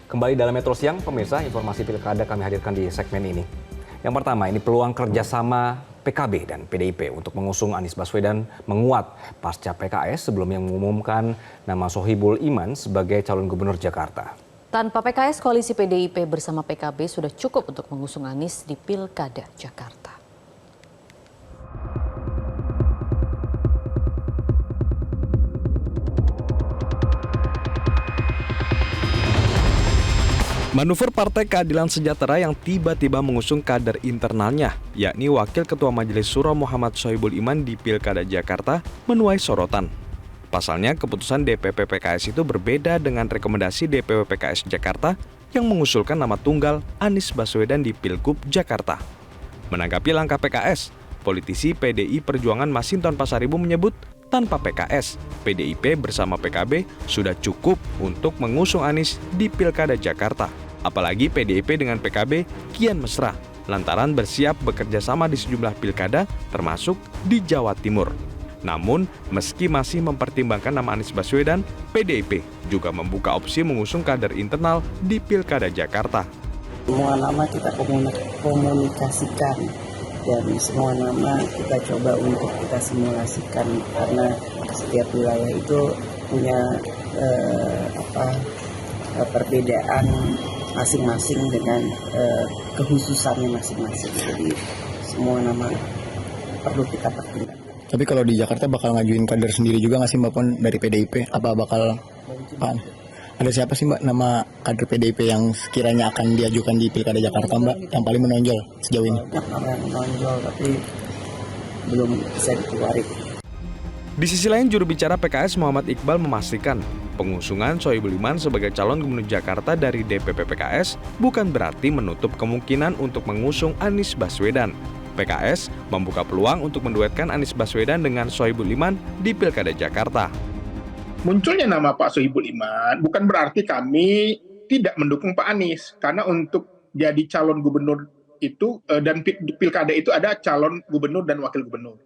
Kembali dalam Metro Siang, pemirsa, informasi pilkada kami hadirkan di segmen ini. Yang pertama, ini peluang kerjasama PKB dan PDIP untuk mengusung Anies Baswedan menguat pasca PKS sebelumnya mengumumkan nama Sohibul Iman sebagai calon gubernur Jakarta. Tanpa PKS, koalisi PDIP bersama PKB sudah cukup untuk mengusung Anies di Pilkada Jakarta. Manuver Partai Keadilan Sejahtera yang tiba-tiba mengusung kader internalnya, yakni Wakil Ketua Majelis Syuro Muhammad Sohibul Iman di Pilkada Jakarta, menuai sorotan. Pasalnya, keputusan DPP PKS itu berbeda dengan rekomendasi DPW PKS Jakarta yang mengusulkan nama tunggal Anies Baswedan di Pilgub Jakarta. Menanggapi langkah PKS, politisi PDI Perjuangan Masinton Pasaribu menyebut tanpa PKS, PDIP bersama PKB sudah cukup untuk mengusung Anies di Pilkada Jakarta. Apalagi PDIP dengan PKB kian mesra, lantaran bersiap bekerja sama di sejumlah pilkada, termasuk di Jawa Timur. Namun, meski masih mempertimbangkan nama Anies Baswedan, PDIP juga membuka opsi mengusung kader internal di Pilkada Jakarta. Semua nama kita komunikasikan. Dan semua nama kita coba untuk kita simulasikan karena setiap wilayah itu punya perbedaan masing-masing dengan kekhususannya masing-masing. Jadi semua nama perlu kita pertimbangkan. Tapi kalau di Jakarta bakal ngajuin kader sendiri juga nggak sih Mbak Pon dari PDIP? Apa bakal ada siapa sih Mbak nama kader PDIP yang sekiranya akan diajukan di Pilkada Jakarta Mbak yang paling menonjol sejauh ini? Banyak nama yang menonjol tapi belum bisa dikeluarin. Di sisi lain, juru bicara PKS Muhammad Iqbal memastikan pengusungan Sohibul Iman sebagai calon gubernur Jakarta dari DPP PKS bukan berarti menutup kemungkinan untuk mengusung Anies Baswedan. PKS membuka peluang untuk menduetkan Anies Baswedan dengan Sohibul Iman di Pilkada Jakarta. Munculnya nama Pak Sohibul Iman bukan berarti kami tidak mendukung Pak Anies, karena untuk jadi calon gubernur itu dan pilkada itu ada calon gubernur dan wakil gubernur.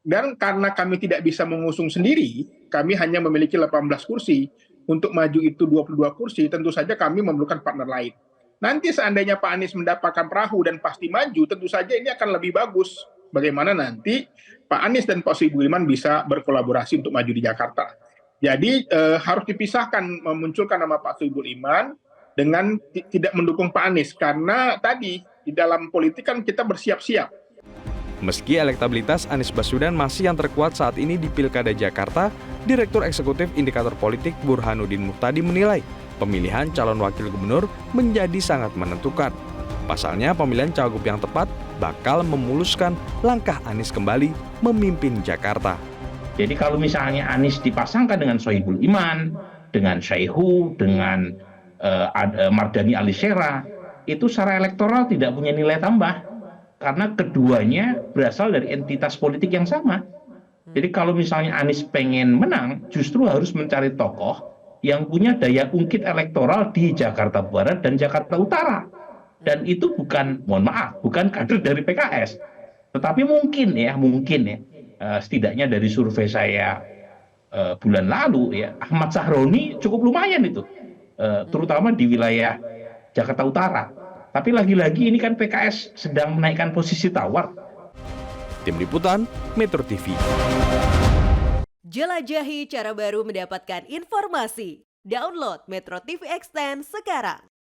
Dan karena kami tidak bisa mengusung sendiri, kami hanya memiliki 18 kursi. Untuk maju itu 22 kursi, tentu saja kami memerlukan partner lain. Nanti seandainya Pak Anies mendapatkan perahu dan pasti maju, tentu saja ini akan lebih bagus. Bagaimana nanti Pak Anies dan Pak Sohibul Iman bisa berkolaborasi untuk maju di Jakarta. Jadi harus dipisahkan memunculkan nama Pak Sohibul Iman dengan tidak mendukung Pak Anies. Karena tadi di dalam politik kan kita bersiap-siap. Meski elektabilitas Anies Baswedan masih yang terkuat saat ini di Pilkada Jakarta, Direktur Eksekutif Indikator Politik Burhanuddin Muhtadi menilai pemilihan calon wakil gubernur menjadi sangat menentukan. Pasalnya pemilihan cawagup yang tepat bakal memuluskan langkah Anies kembali memimpin Jakarta. Jadi kalau misalnya Anies dipasangkan dengan Sohibul Iman, dengan Syaihu, dengan Mardhani Alisera, itu secara elektoral tidak punya nilai tambah. Karena keduanya berasal dari entitas politik yang sama. Jadi kalau misalnya Anies pengen menang, justru harus mencari tokoh yang punya daya ungkit elektoral di Jakarta Barat dan Jakarta Utara. Dan itu bukan, mohon maaf, bukan kader dari PKS. Tetapi mungkin ya, setidaknya dari survei saya bulan lalu ya, Ahmad Sahroni cukup lumayan itu, terutama di wilayah Jakarta Utara. Tapi lagi-lagi ini kan PKS sedang menaikkan posisi tawar. Tim Liputan, Metro TV. Jelajahi cara baru mendapatkan informasi. Download Metro TV Extend sekarang.